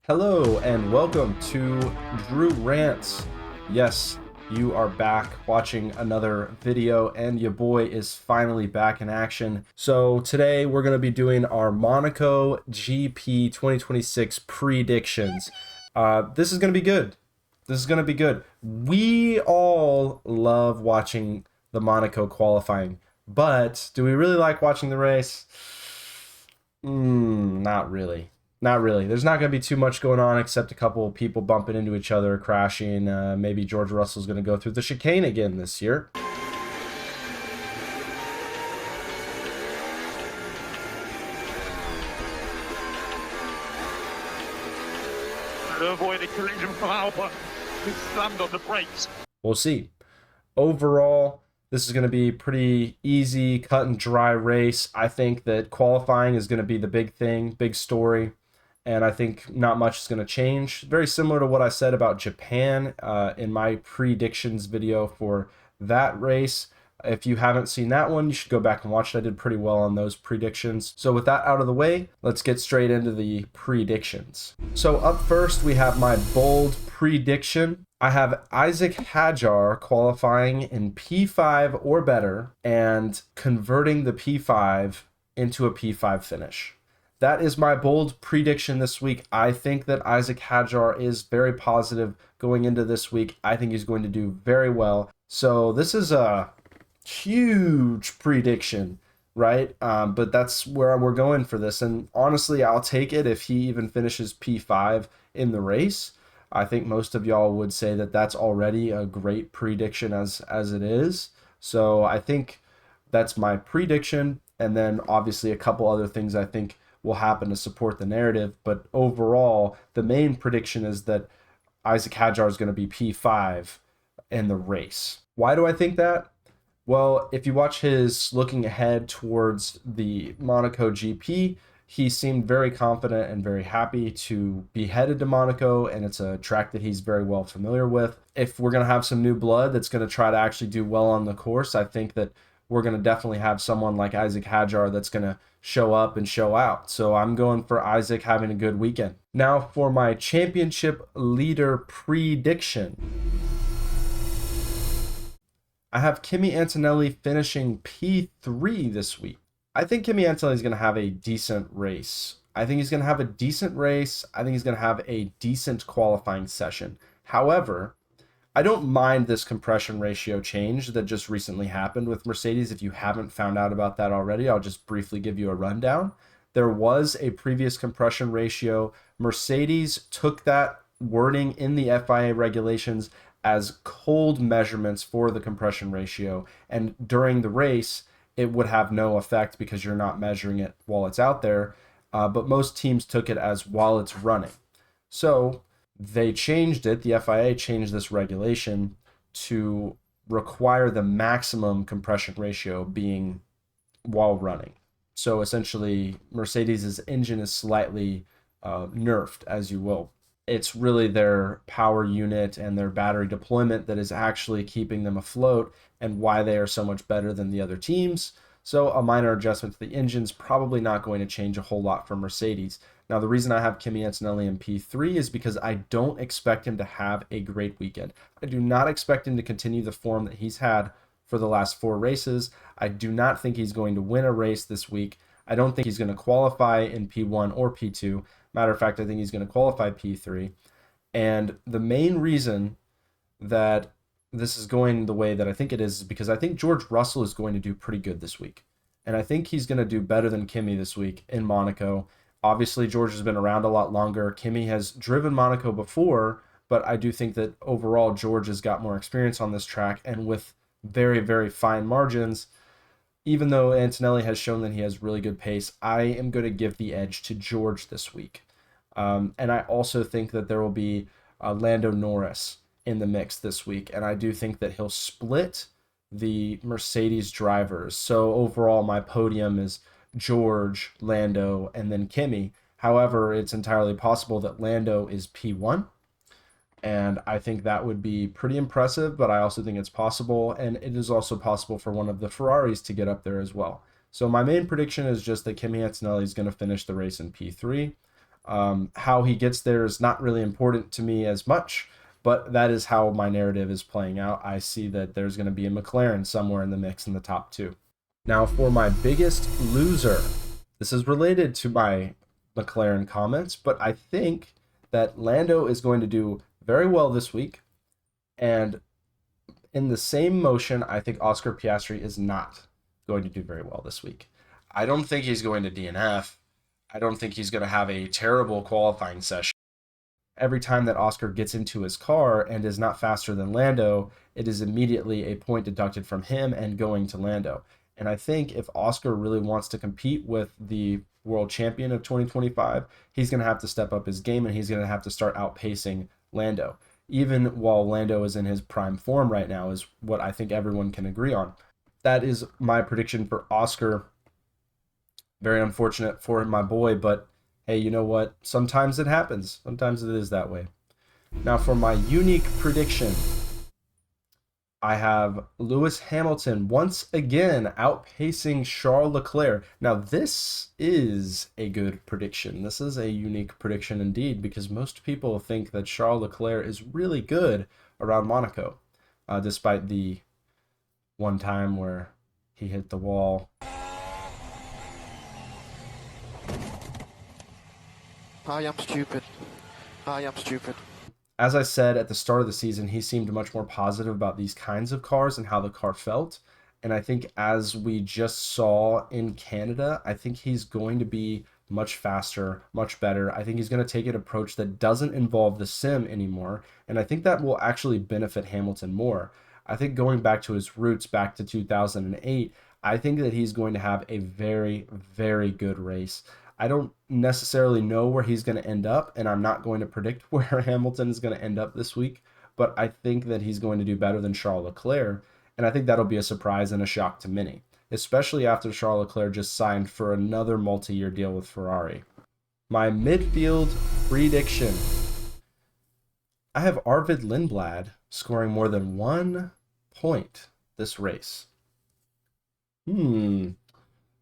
Hello and welcome to Drew Rants. Yes, you are back watching another video and your boy is finally back in action. So today we're going to be doing our Monaco GP 2026 predictions. This is going to be good. This is going to be good. We all love watching the Monaco qualifying, but do we really like watching the race? Not really. Not really. There's not going to be too much going on except a couple of people bumping into each other, crashing. Maybe George Russell's going to go through the chicane again this year. To avoid a collision from Alba, who slammed on the brakes. We'll see. Overall, this is going to be pretty easy, cut and dry race. I think that qualifying is going to be the big thing, big story. And I think not much is going to change. Very similar to what I said about Japan in my predictions video for that race. If you haven't seen that one, you should go back and watch it. I did pretty well on those predictions. So with that out of the way, let's get straight into the predictions. So up first, we have my bold prediction. I have Isaac Hadjar qualifying in P5 or better and converting the P5 into a P5 finish. That is my bold prediction this week. I think that Isaac Hadjar is very positive going into this week. I think he's going to do very well. So this is a huge prediction, right? But that's where we're going for this. And honestly, I'll take it if he even finishes P5 in the race. I think most of y'all would say that that's already a great prediction as it is. So I think that's my prediction. And then obviously a couple other things I think will happen to support the narrative. But overall, the main prediction is that Isaac Hadjar is going to be P5 in the race. Why do I think that? Well, if you watch his looking ahead towards the Monaco GP, he seemed very confident and very happy to be headed to Monaco, and it's a track that he's very well familiar with. If we're going to have some new blood that's going to try to actually do well on the course, I think that we're going to definitely have someone like Isaac Hadjar that's going to show up and show out. So I'm going for Isaac having a good weekend. Now for my championship leader prediction. I have Kimi Antonelli finishing P3 this week. I think Kimi Antonelli is going to have a decent race. I think he's going to have a decent race. I think he's going to have a decent qualifying session. However, I don't mind this compression ratio change that just recently happened with Mercedes. If you haven't found out about that already, I'll just briefly give you a rundown. There was a previous compression ratio. Mercedes took that wording in the FIA regulations as cold measurements for the compression ratio. And during the race, it would have no effect because you're not measuring it while it's out there. But most teams took it as while it's running. So they changed it, the FIA changed this regulation to require the maximum compression ratio being while running. So essentially, Mercedes' engine is slightly nerfed, as you will. It's really their power unit and their battery deployment that is actually keeping them afloat and why they are so much better than the other teams. So a minor adjustment to the engine's probably not going to change a whole lot for Mercedes. Now, the reason I have Kimi Antonelli in P3 is because I don't expect him to have a great weekend. I do not expect him to continue the form that he's had for the last 4 races. I do not think he's going to win a race this week. I don't think he's going to qualify in P1 or P2. Matter of fact, I think he's going to qualify P3. And the main reason that this is going the way that I think it is because I think George Russell is going to do pretty good this week. And I think he's going to do better than Kimi this week in Monaco. Obviously, George has been around a lot longer. Kimi has driven Monaco before, but I do think that overall George has got more experience on this track. And with very, very fine margins, even though Antonelli has shown that he has really good pace, I am going to give the edge to George this week. And I also think that there will be Lando Norris in the mix this week. And I do think that he'll split the Mercedes drivers. So overall, my podium is George, Lando, and then Kimi. However, it's entirely possible that Lando is P1. And I think that would be pretty impressive, but I also think it's possible. And it is also possible for one of the Ferraris to get up there as well. So my main prediction is just that Kimi Antonelli is going to finish the race in P3. How he gets there is not really important to me as much, but that is how my narrative is playing out. I see that there's going to be a McLaren somewhere in the mix in the top two. Now, for my biggest loser, this is related to my McLaren comments, but I think that Lando is going to do very well this week. And in the same motion, I think Oscar Piastri is not going to do very well this week. I don't think he's going to DNF. I don't think he's going to have a terrible qualifying session. Every time that Oscar gets into his car and is not faster than Lando, it is immediately a point deducted from him and going to Lando. And I think if Oscar really wants to compete with the world champion of 2025, he's going to have to step up his game and he's going to have to start outpacing Lando. Even while Lando is in his prime form right now, is what I think everyone can agree on. That is my prediction for Oscar. Very unfortunate for my boy, but hey, you know what? Sometimes it happens. Sometimes it is that way. Now, for my unique prediction, I have Lewis Hamilton once again outpacing Charles Leclerc. Now, this is a good prediction. This is a unique prediction indeed, because most people think that Charles Leclerc is really good around Monaco, despite the one time where he hit the wall. I am stupid. I am stupid. As I said at the start of the season, he seemed much more positive about these kinds of cars and how the car felt. And I think as we just saw in Canada, I think he's going to be much faster, much better. I think he's going to take an approach that doesn't involve the sim anymore. And I think that will actually benefit Hamilton more. I think going back to his roots, back to 2008, I think that he's going to have a very, very good race. I don't necessarily know where he's going to end up, and I'm not going to predict where Hamilton is going to end up this week, but I think that he's going to do better than Charles Leclerc, and I think that'll be a surprise and a shock to many, especially after Charles Leclerc just signed for another multi-year deal with Ferrari. My midfield prediction. I have Arvid Lindblad scoring more than 1 point this race.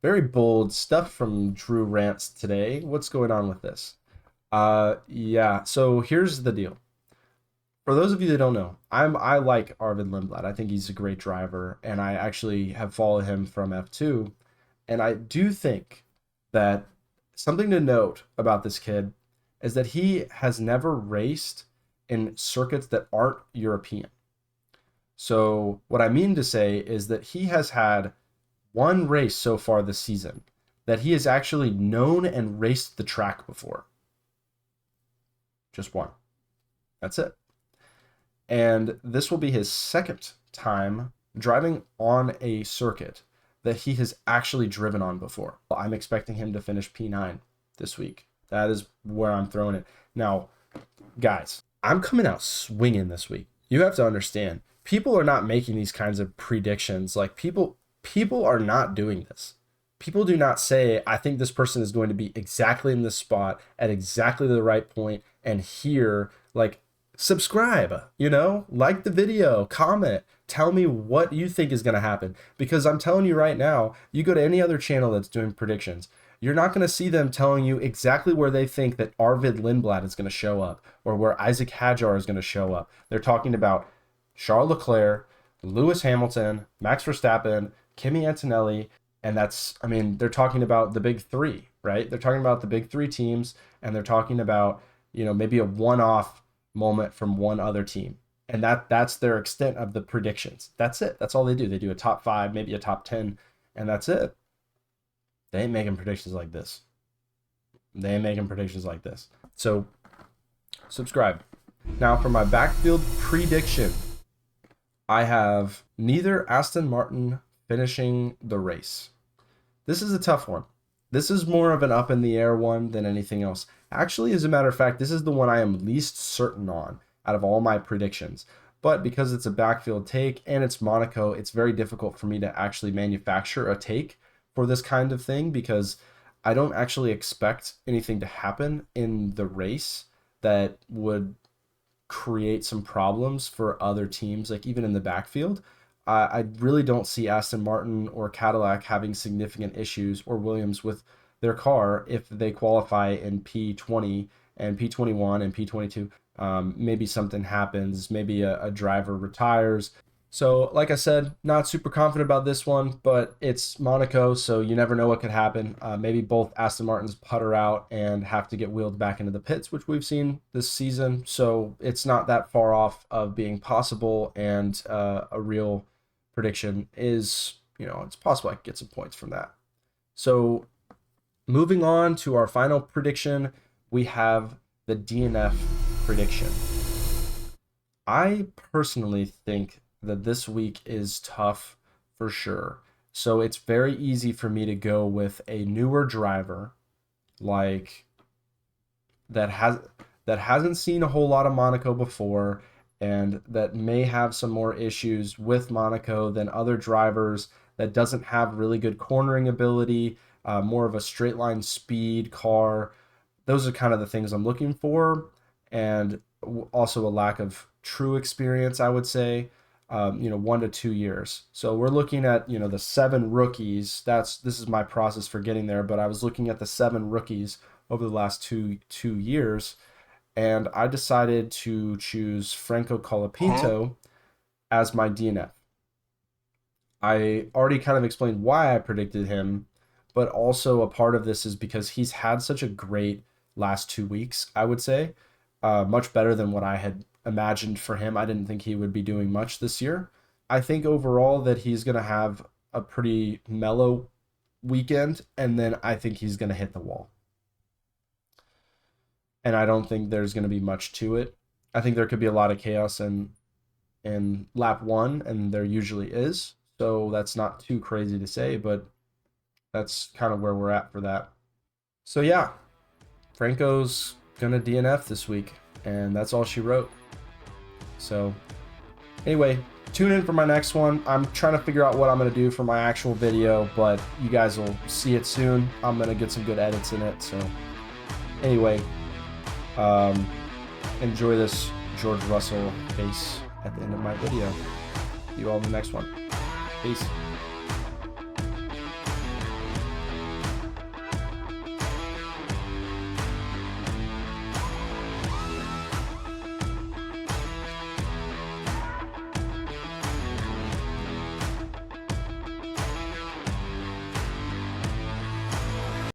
Very bold stuff from Drew Rants today. What's going on with this? Yeah, so here's the deal. For those of you that don't know, I like Arvid Lindblad. I think he's a great driver, and I actually have followed him from F2. And I do think that something to note about this kid is that he has never raced in circuits that aren't European. So what I mean to say is that he has had one race so far this season that he has actually known and raced the track before. Just one. That's it. And this will be his second time driving on a circuit that he has actually driven on before. I'm expecting him to finish P9 this week. That is where I'm throwing it. Now, guys, I'm coming out swinging this week. You have to understand, people are not making these kinds of predictions. Like people are not doing this. People do not say, I think this person is going to be exactly in this spot at exactly the right point and here, like, subscribe, like the video, comment, tell me what you think is going to happen. Because I'm telling you right now, you go to any other channel that's doing predictions, you're not going to see them telling you exactly where they think that Arvid Lindblad is going to show up or where Isaac Hadjar is going to show up. They're talking about Charles Leclerc, Lewis Hamilton, Max Verstappen, Kimi Antonelli, and they're talking about the big three, right? They're talking about the big three teams, and they're talking about, maybe a one-off moment from one other team. And that's their extent of the predictions. That's it. That's all they do. They do a top 5, maybe a top 10, and that's it. They ain't making predictions like this. So, subscribe. Now, for my backfield prediction, I have neither Aston Martin finishing the race. This is a tough one. This is more of an up in the air one than anything else. Actually, as a matter of fact, this is the one I am least certain on out of all my predictions. But because it's a backfield take and it's Monaco, it's very difficult for me to actually manufacture a take for this kind of thing because I don't actually expect anything to happen in the race that would create some problems for other teams, like even in the backfield. I really don't see Aston Martin or Cadillac having significant issues, or Williams, with their car if they qualify in P20 and P21 and P22. Maybe something happens, maybe a driver retires. So, like I said, not super confident about this one, but it's Monaco, so you never know what could happen. Maybe both Aston Martins putter out and have to get wheeled back into the pits, which we've seen this season. So it's not that far off of being possible, and a real prediction is, it's possible I could get some points from that. So moving on to our final prediction, we have the DNF prediction. I personally think that this week is tough for sure. So it's very easy for me to go with a newer driver like that hasn't seen a whole lot of Monaco before, and that may have some more issues with Monaco than other drivers, that doesn't have really good cornering ability, more of a straight line speed car. Those are kind of the things I'm looking for, and also a lack of true experience, I would say. 1 to 2 years. So we're looking at, the 7 rookies. This is my process for getting there, but I was looking at the 7 rookies over the last two years, and I decided to choose Franco Colapinto as my DNF. I already kind of explained why I predicted him, but also a part of this is because he's had such a great last 2 weeks, I would say. Much better than what I had imagined for him. I didn't think he would be doing much this year. I think overall that he's going to have a pretty mellow weekend, and then I think he's going to hit the wall. And I don't think there's going to be much to it. I think there could be a lot of chaos in lap 1, and there usually is. So that's not too crazy to say, but that's kind of where we're at for that. So yeah, Franco's gonna DNF this week, and that's all she wrote. So anyway, tune in for my next one. I'm trying to figure out what I'm gonna do for my actual video, but you guys will see it soon. I'm gonna get some good edits in it. So anyway, enjoy this George Russell face at the end of my video. See you all in the next one. Peace.